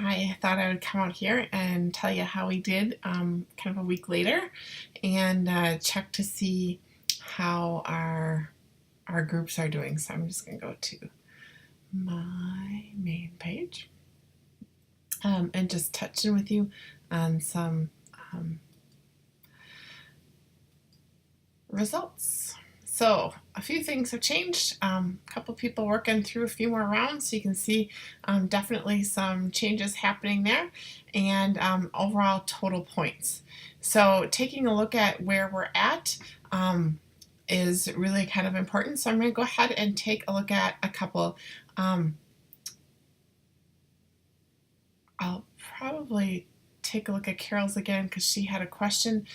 I thought I would come out here and tell you how we did kind of a week later and check to see how our groups are doing. So I'm just going to go to my main page and just touch in with you on some results. So a few things have changed. A couple people working through a few more rounds, so you can see definitely some changes happening there, and overall total points. So taking a look at where we're at is really kind of important. So I'm going to go ahead and take a look at a couple. I'll probably take a look at Carol's again because she had a question.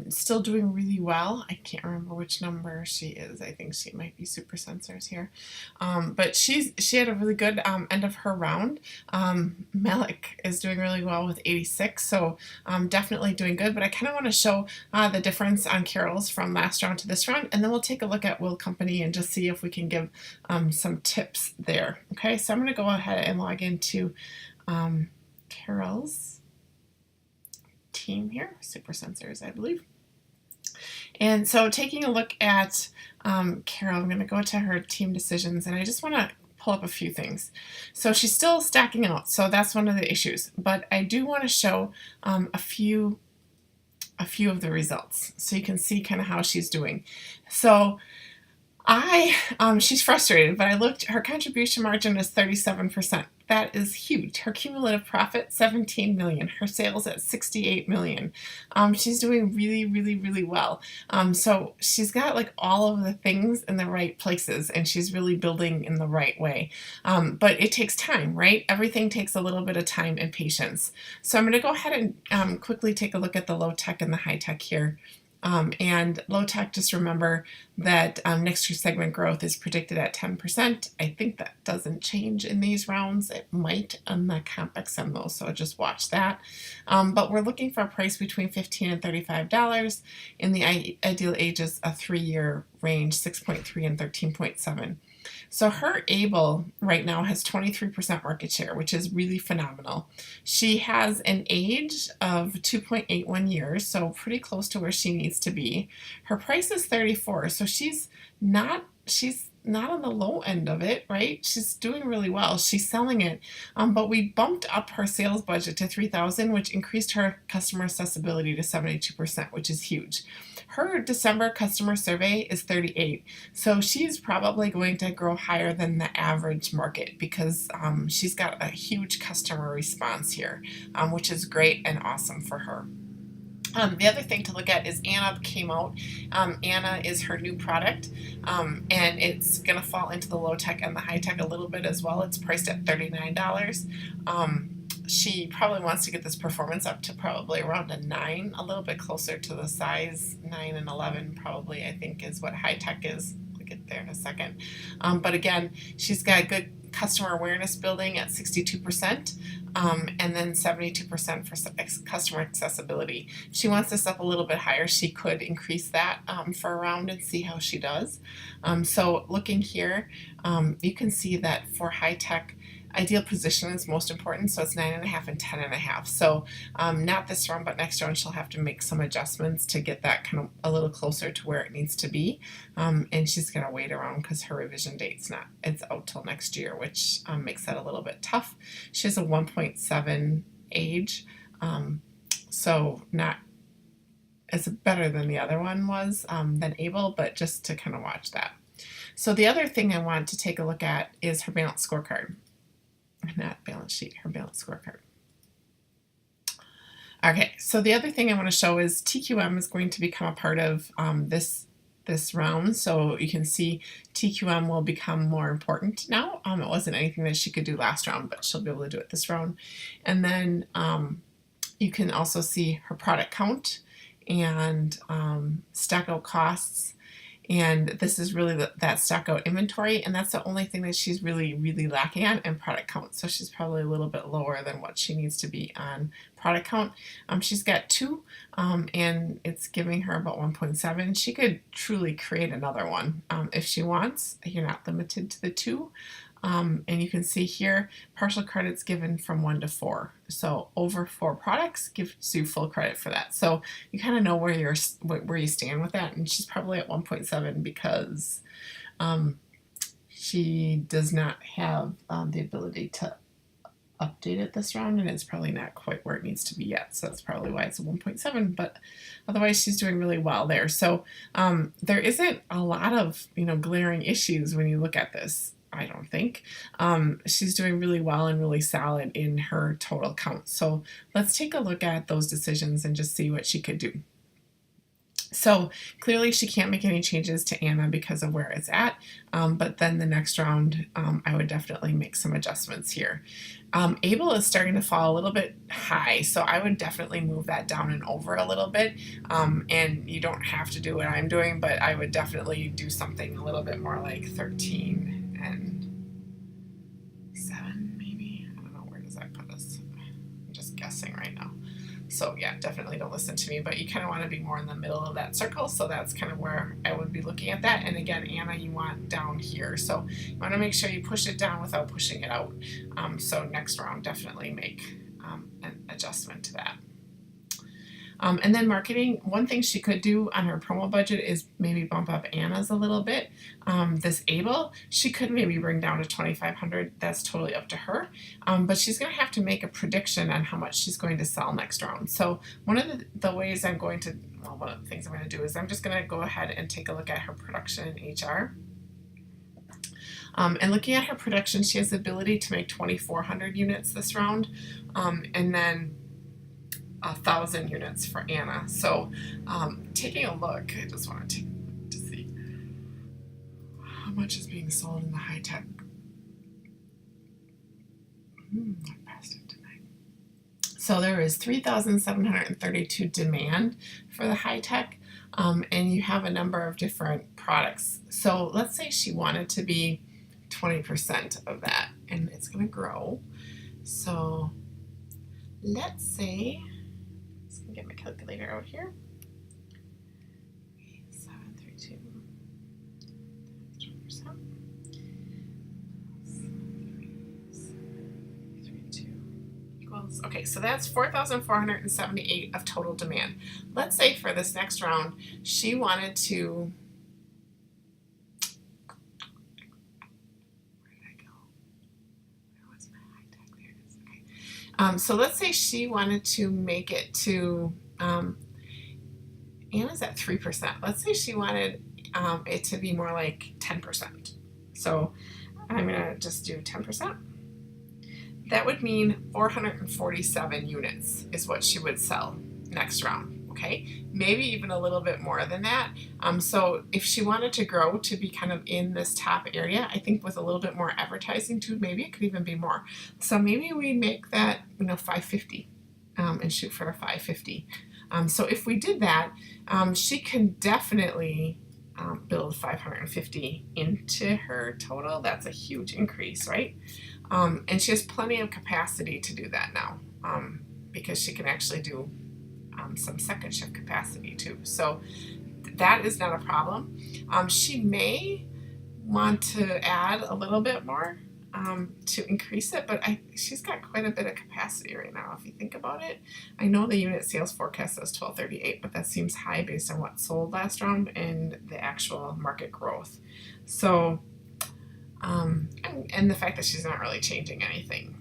Still doing really well. I can't remember which number she is. I think she might be Super Sensors here. But she had a really good end of her round. Malik is doing really well with 86, so definitely doing good. But I kind of want to show the difference on Carol's from last round to this round, and then we'll take a look at Will Company and just see if we can give some tips there. Okay, so I'm going to go ahead and log into Carol's team here, Super Sensors, I believe. And so taking a look at Carol, I'm going to go to her team decisions, and I just want to pull up a few things. So she's still stacking out, so that's one of the issues. But I do want to show a few of the results so you can see kind of how she's doing. So she's frustrated, but I looked, her contribution margin is 37%. That is huge. Her cumulative profit, 17 million. Her sales at 68 million. She's doing really, really, really well. So she's got like all of the things in the right places, and she's really building in the right way. But it takes time, right? Everything takes a little bit of time and patience. So I'm going to go ahead and quickly take a look at the low tech and the high tech here. And low tech, just remember that next year's segment growth is predicted at 10%. I think that doesn't change in these rounds. It might on the CompXM though, so just watch that. But we're looking for a price between $15 and $35. In the ideal ages, a 3-year range, 6.3 and 13.7. So her Able right now has 23% market share, which is really phenomenal. She has an age of 2.81 years, so pretty close to where she needs to be. Her price is 34, so she's not on the low end of it, right? She's doing really well. She's selling it, but we bumped up her sales budget to $3,000, which increased her customer accessibility to 72%, which is huge. Her December customer survey is 38, so she's probably going to grow higher than the average market because she's got a huge customer response here, which is great and awesome for her. The other thing to look at is Anna came out. Anna is her new product, and it's going to fall into the low tech and the high tech a little bit as well. It's priced at $39. She probably wants to get this performance up to probably around a 9, a little bit closer to the size 9 and 11 probably, I think, is what high tech is. We'll get there in a second. But again, she's got good customer awareness building at 62%, and then 72% for customer accessibility. If she wants this up a little bit higher, she could increase that for a round and see how she does. So looking here, you can see that for high tech, ideal position is most important, so it's 9.5 and 10.5. So not this round, but next round she'll have to make some adjustments to get that kind of a little closer to where it needs to be. And she's gonna wait around because her revision date's it's out till next year, which makes that a little bit tough. She has a 1.7 age, so not as better than the other one was than Able, but just to kind of watch that. So the other thing I want to take a look at is her balance scorecard. Not balance sheet, her balance scorecard. Okay, so the other thing I want to show is TQM is going to become a part of this round, so you can see TQM will become more important now. It wasn't anything that she could do last round, but she'll be able to do it this round. And then you can also see her product count and stack out costs. And this is really that stock out inventory, and that's the only thing that she's really, really lacking on, and product count. So she's probably a little bit lower than what she needs to be on product count. She's got 2, and it's giving her about 1.7. She could truly create another one if she wants. You're not limited to the 2. And you can see here, partial credits given from 1 to 4. So over 4 products gives you full credit for that. So you kind of know where you stand with that. And she's probably at 1.7 because she does not have the ability to update it this round, and it's probably not quite where it needs to be yet. So that's probably why it's a 1.7, but otherwise she's doing really well there. So there isn't a lot of glaring issues when you look at this, I don't think. She's doing really well and really solid in her total count. So let's take a look at those decisions and just see what she could do. So clearly she can't make any changes to Anna because of where it's at, but then the next round I would definitely make some adjustments here. Abel is starting to fall a little bit high, so I would definitely move that down and over a little bit, and you don't have to do what I'm doing, but I would definitely do something a little bit more like 13 and 7 maybe. I don't know, where does that put us? I'm just guessing right now. So yeah, definitely don't listen to me, but you kind of want to be more in the middle of that circle. So that's kind of where I would be looking at that. And again, Anna, you want down here. So you want to make sure you push it down without pushing it out. So next round, definitely make an adjustment to that. And then marketing, one thing she could do on her promo budget is maybe bump up Anna's a little bit. This Abel, she could maybe bring down to 2,500. That's totally up to her. But she's going to have to make a prediction on how much she's going to sell next round. So one of the ways I'm going to, one of the things I'm going to do is I'm just going to go ahead and take a look at her production in HR. And looking at her production, she has the ability to make 2,400 units this round, and then 1,000 units for Anna. So taking a look, I just want to see how much is being sold in the high tech. I passed it tonight. So there is 3,732 demand for the high tech, and you have a number of different products. So let's say she wanted to be 20% of that, and it's going to grow. So let's say, let's get my calculator out here. 732 20%. 732 equals, okay, so that's 4,478 of total demand. Let's say for this next round, she wanted to, so let's say she wanted to make it to, Anna's at 3%. Let's say she wanted it to be more like 10%. So I'm going to just do 10%. That would mean 447 units is what she would sell next round. Okay, maybe even a little bit more than that. So if she wanted to grow to be kind of in this top area, I think with a little bit more advertising too, maybe it could even be more. So maybe we make that 550 and shoot for a 550. So if we did that, she can definitely build 550 into her total. That's a huge increase, right? And she has plenty of capacity to do that now, because she can actually do some second shift capacity too. So that is not a problem. She may want to add a little bit more to increase it, but she's got quite a bit of capacity right now if you think about it. I know the unit sales forecast says 1238, but that seems high based on what sold last round and the actual market growth. So and the fact that she's not really changing anything.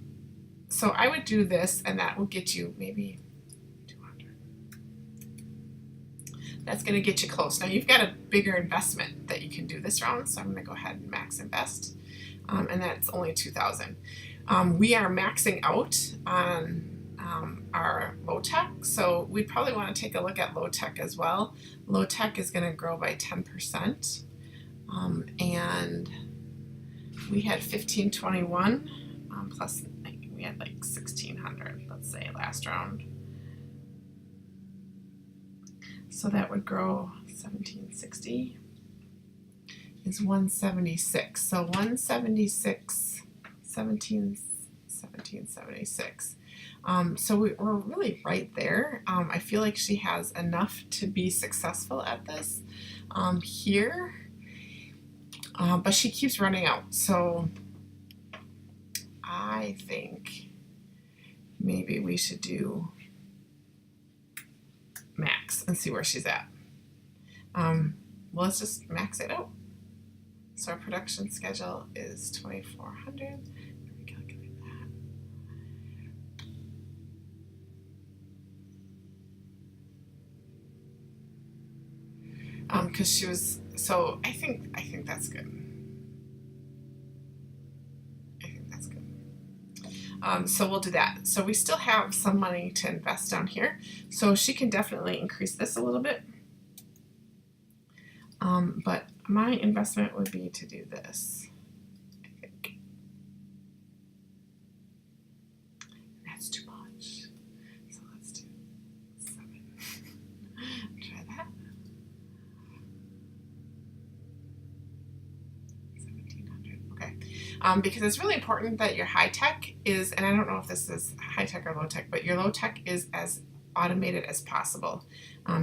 So I would do this, and that will get you maybe 200. That's going to get you close. Now you've got a bigger investment that you can do this round, so I'm going to go ahead and max invest, and that's only 2,000. We are maxing out on our low tech, so we probably want to take a look at low tech as well. Low tech is going to grow by 10%, and we had 1521 plus we had like 1,600, let's say, last round. So that would grow 1760 is 176. So 176, 1776. So we're really right there. I feel like she has enough to be successful at this here, but she keeps running out. So I think maybe we should do max and see where she's at. Well, let's just max it out. So our production schedule is 2,400. Recalculate that. Because she was, so I think that's good. I think that's good. So we'll do that. So we still have some money to invest down here. So she can definitely increase this a little bit. But my investment would be to do this, I think. That's too much. So let's do 7. Try that. 1,700. Okay. Because it's really important that your high tech is, and I don't know if this is high tech or low tech, but your low tech is as automated as possible.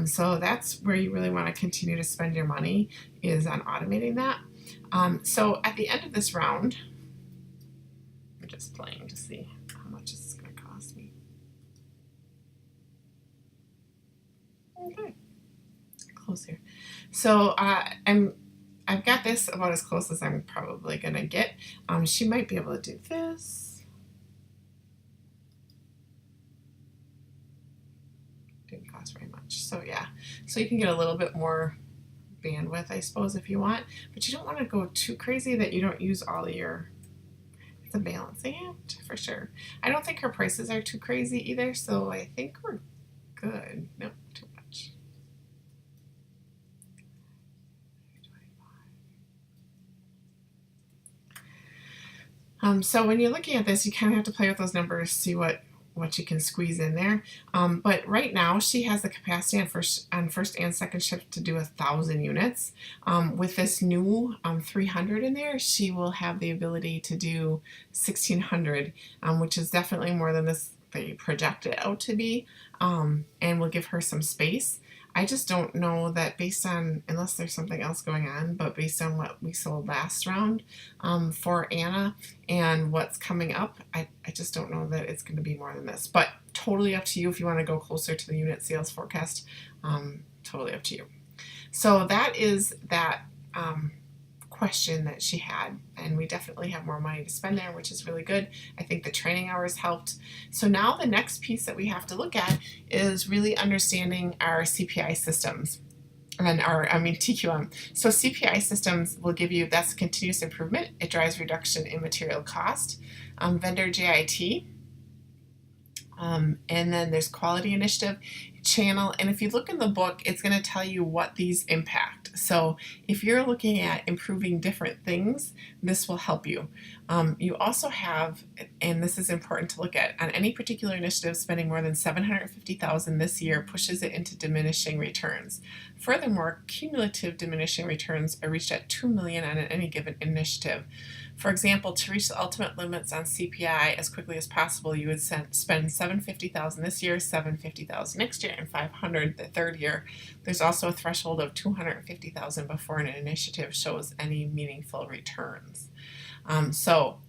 So that's where you really want to continue to spend your money, is on automating that. So at the end of this round, I'm just playing to see how much this is going to cost me. Okay, close here. So I've got this about as close as I'm probably going to get. She might be able to do this. Didn't cost very much. So yeah, so you can get a little bit more bandwidth, I suppose, if you want, but you don't want to go too crazy that you don't use all of your, it's a balancing act for sure. I don't think her prices are too crazy either, so I think we're good. Nope, too much. So when you're looking at this, you kind of have to play with those numbers, see what you can squeeze in there. But right now she has the capacity on first and second shift to do 1,000 units. With this new 300 in there, she will have the ability to do 1,600, which is definitely more than this they project it out to be, and will give her some space. I just don't know that, based on, unless there's something else going on, but based on what we sold last round for Anna and what's coming up, I just don't know that it's going to be more than this. But totally up to you if you want to go closer to the unit sales forecast. Totally up to you. So that is that question that she had, and we definitely have more money to spend there, which is really good. I think the training hours helped. So now the next piece that we have to look at is really understanding our CPI systems and TQM. So CPI systems will give you, that's continuous improvement. It drives reduction in material cost. Vendor JIT. And then there's quality initiative, channel, and if you look in the book, it's going to tell you what these impact. So if you're looking at improving different things, this will help you. You also have, and this is important to look at, on any particular initiative, spending more than $750,000 this year pushes it into diminishing returns. Furthermore, cumulative diminishing returns are reached at $2 million on any given initiative. For example, to reach the ultimate limits on CPI as quickly as possible, you would spend $750,000 this year, $750,000 next year, and $500,000 the third year. There's also a threshold of $250,000 before an initiative shows any meaningful returns. So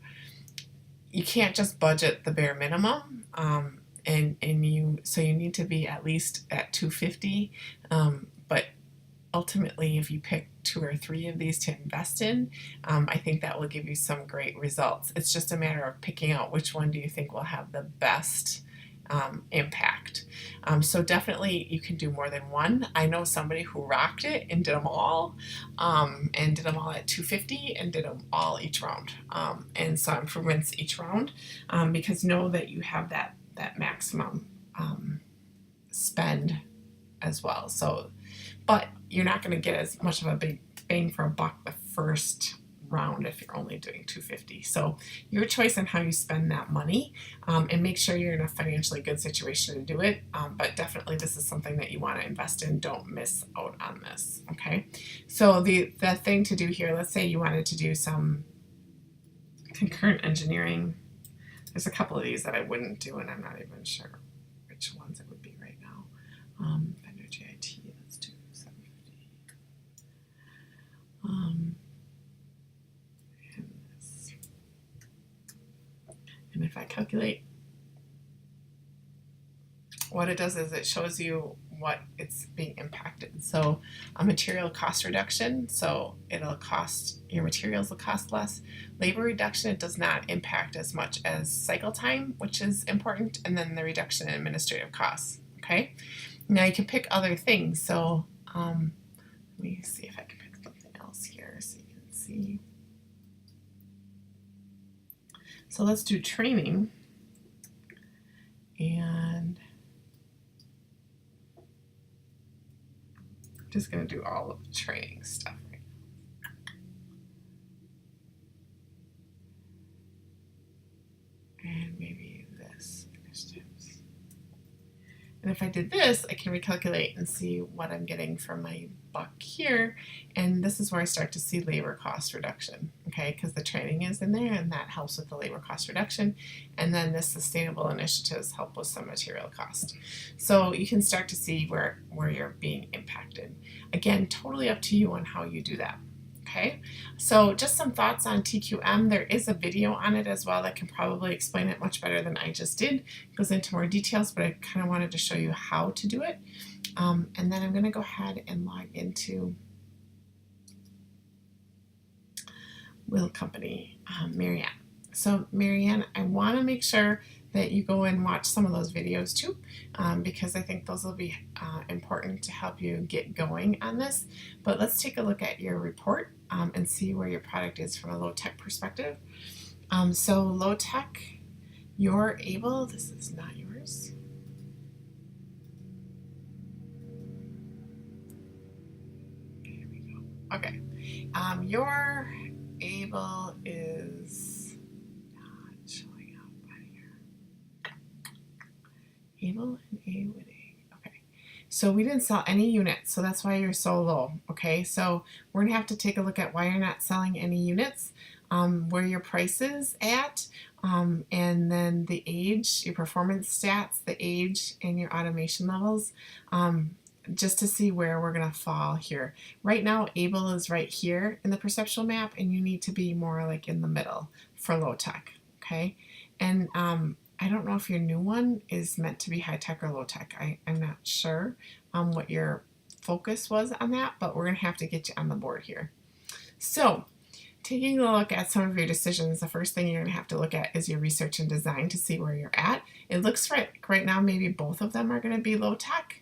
you can't just budget the bare minimum, and you need to be at least at $250,000. But ultimately, if you pick 2 or 3 of these to invest in, I think that will give you some great results. It's just a matter of picking out which one do you think will have the best impact. So definitely you can do more than one. I know somebody who rocked it and did them all, and did them all at $250 and did them all each round, and saw improvements each round, because know that you have that maximum spend as well. So, but you're not going to get as much of a big bang for a buck the first round if you're only doing $250. So your choice on how you spend that money, and make sure you're in a financially good situation to do it. But definitely this is something that you want to invest in. Don't miss out on this. Okay. So the thing to do here, let's say you wanted to do some concurrent engineering. There's a couple of these that I wouldn't do, and I'm not even sure which ones it would be right now. Vendor JIT, let's do 750. And this. And if I calculate, what it does is it shows you what it's being impacted. So a material cost reduction, so it'll cost, your materials will cost less. Labor reduction, it does not impact as much as cycle time, which is important, and then the reduction in administrative costs. Okay, now you can pick other things. So let me see if I can pick something else here so you can see. So let's do training, and I'm just going to do all of the training stuff right now. And maybe this initiatives. And if I did this, I can recalculate and see what I'm getting from my buck here. And this is where I start to see labor cost reduction, okay? Because the training is in there and that helps with the labor cost reduction. And then the sustainable initiatives help with some material cost. So you can start to see where you're being impacted. Again, totally up to you on how you do that. Okay, so just some thoughts on TQM. There is a video on it as well that can probably explain it much better than I just did. It goes into more details, but I kind of wanted to show you how to do it. And then I'm going to go ahead and log into Will Company, Marianne. So Marianne, I want to make sure that you go and watch some of those videos too, because I think those will be important to help you get going on this. But let's take a look at your report and see where your product is from a low-tech perspective. So low-tech, you're able, this is not yours. Here we go. Okay, your able is not showing up here. Able and A with A. Okay, so we didn't sell any units, so that's why you're so low. Okay, so we're gonna have to take a look at why you're not selling any units, where your price is at, and then the age, your performance stats, the age, and your automation levels. Just to see where we're going to fall here. Right now, able is right here in the perceptual map, and you need to be more like in the middle for low tech, okay? And I don't know if your new one is meant to be high tech or low tech. I'm not sure what your focus was on that, but we're going to have to get you on the board here. So, taking a look at some of your decisions, the first thing you're going to have to look at is your research and design to see where you're at. It looks right now maybe both of them are going to be low tech.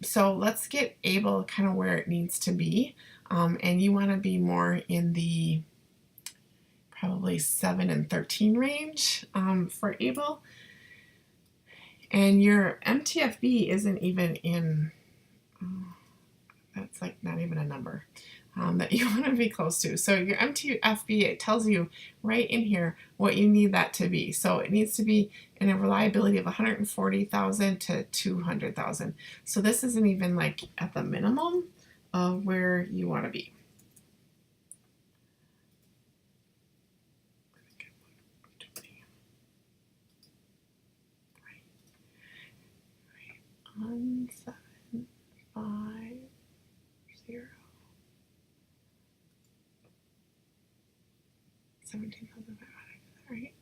So let's get able kind of where it needs to be. And you want to be more in the probably 7 and 13 range for able. And your MTFB isn't even in, that's like not even a number that you want to be close to. So your MTFB, it tells you right in here what you need that to be. So it needs to be in a reliability of 140,000 to 200,000. So this isn't even like at the minimum of where you want to be. Right. 1, 7, 5, 0. 17,500, right?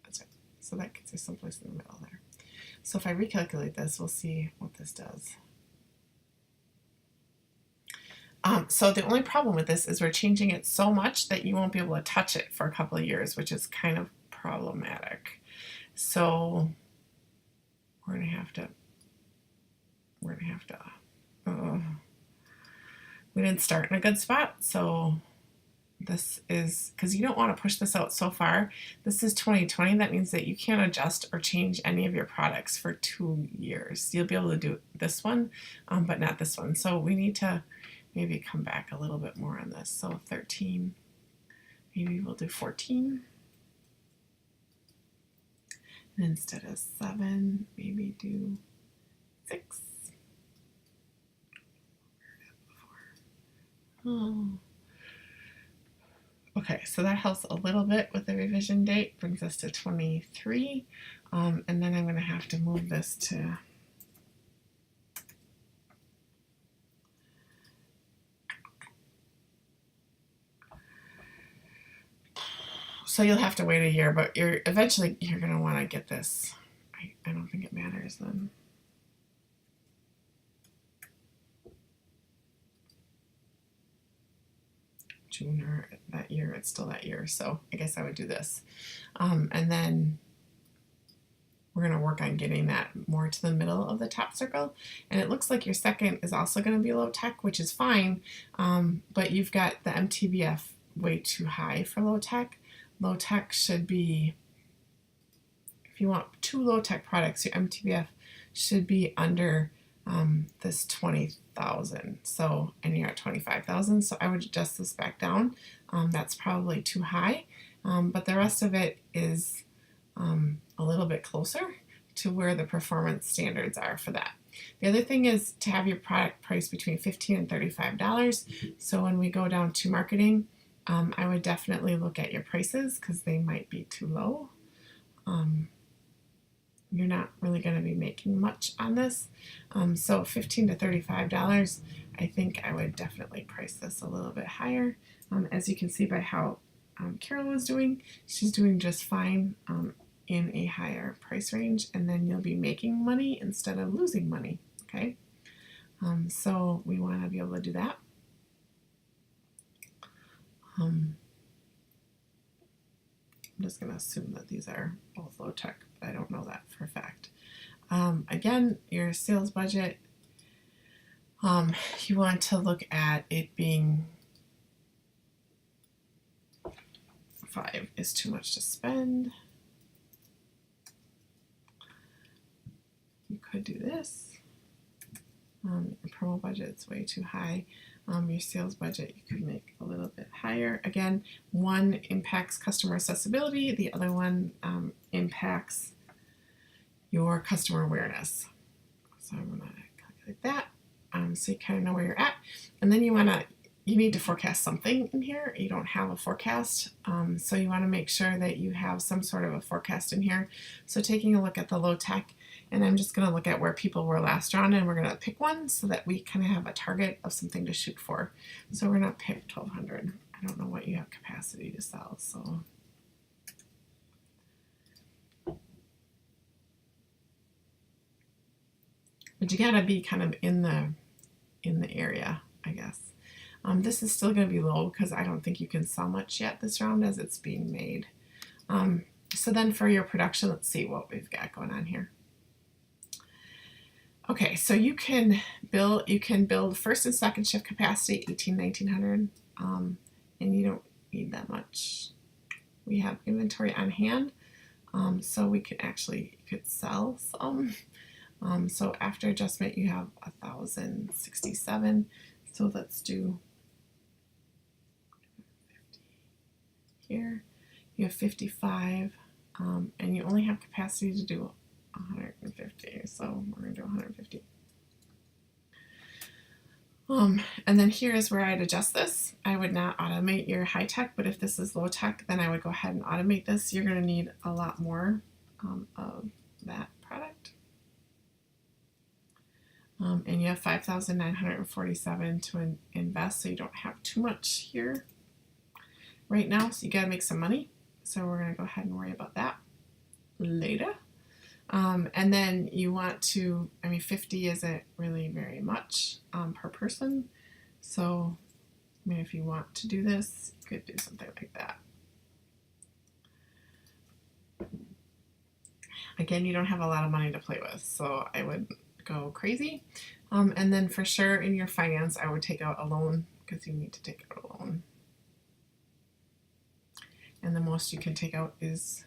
That's right. So that gets us someplace in the middle there. So if I recalculate this, we'll see what this does. So the only problem with this is we're changing it so much that you won't be able to touch it for a couple of years, which is kind of problematic. So we're gonna have to, we didn't start in a good spot, so this is, because you don't want to push this out so far. This is 2020. That means that you can't adjust or change any of your products for 2 years. You'll be able to do this one, but not this one. So we need to maybe come back a little bit more on this. So 13, maybe we'll do 14. And instead of 7, maybe do 6. Oh. Okay, so that helps a little bit with the revision date, brings us to 23, and then I'm going to have to move this to So you'll have to wait a year, but eventually you're going to want to get this. I don't think it matters then. June or that year, it's still that year. So I guess I would do this. And then we're going to work on getting that more to the middle of the top circle. And it looks like your second is also going to be low tech, which is fine. But you've got the MTBF way too high for low tech. Low tech should be, if you want 2 low tech products, your MTBF should be under this 20,000. So, and you're at 25,000. So I would adjust this back down. That's probably too high. But the rest of it is a little bit closer to where the performance standards are for that. The other thing is to have your product priced between $15 and $35. So when we go down to marketing, I would definitely look at your prices because they might be too low. You're not really going to be making much on this. So $15 to $35, I think I would definitely price this a little bit higher. As you can see by how Carol was doing, she's doing just fine in a higher price range, and then you'll be making money instead of losing money, okay? So we want to be able to do that. I'm just going to assume that these are both low tech, but I don't know that for a fact. Again, your sales budget, you want to look at it being 5 is too much to spend. You could do this. Your promo budget's way too high. Your sales budget you could make a little bit higher. Again, one impacts customer accessibility, the other one impacts your customer awareness. So I'm going to calculate that so you kind of know where you're at. And then you need to forecast something in here. You don't have a forecast, so you want to make sure that you have some sort of a forecast in here. So taking a look at the low tech, and I'm just going to look at where people were last drawn, and we're going to pick one so that we kind of have a target of something to shoot for. So we're going to pick 1,200. I don't know what you have capacity to sell, so. But you got to be kind of in the area, I guess. This is still going to be low because I don't think you can sell much yet this round as it's being made. So then for your production, let's see what we've got going on here. Okay, so you can build first and second shift capacity 1,800, 1,900, and you don't need that much. We have inventory on hand, so we could sell some. So after adjustment, you have 1,067. So let's do 50 here. You have 55, and you only have capacity to do 150. So we're going to do 150. And then here is where I'd adjust this. I would not automate your high tech, but if this is low tech, then I would go ahead and automate this. You're going to need a lot more of that product. And you have 5,947 to invest, so you don't have too much here right now. So you got to make some money. So we're going to go ahead and worry about that later. And then you want to, 50 isn't really very much per person. So, if you want to do this, you could do something like that. Again, you don't have a lot of money to play with, so I would go crazy. And then for sure in your finance, I would take out a loan because you need to take out a loan. And the most you can take out is,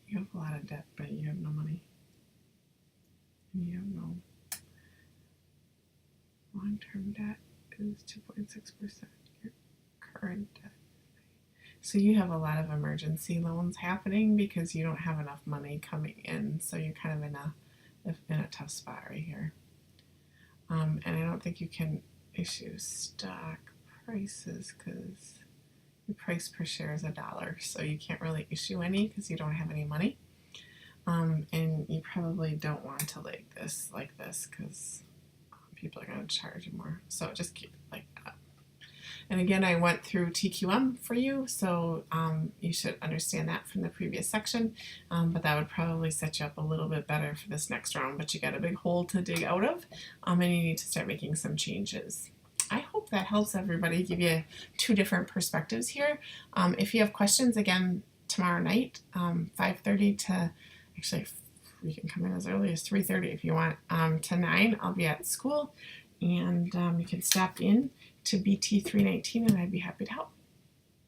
you have a lot of debt, but you have no money. And you have no long-term debt is 2.6%. Your current debt. So you have a lot of emergency loans happening because you don't have enough money coming in. So you're kind of in a tough spot right here. And I don't think you can issue stock prices because the price per share is $1. So you can't really issue any because you don't have any money. And you probably don't want to like this because people are going to charge you more. So just keep it like that. And again, I went through TQM for you, so you should understand that from the previous section, but that would probably set you up a little bit better for this next round, but you got a big hole to dig out of, and you need to start making some changes. I hope that helps everybody, give you two different perspectives here. If you have questions, again, tomorrow night, 5:30 to, actually, you can come in as early as 3:30 if you want, to 9, I'll be at school, and you can stop in to BT 319 and I'd be happy to help.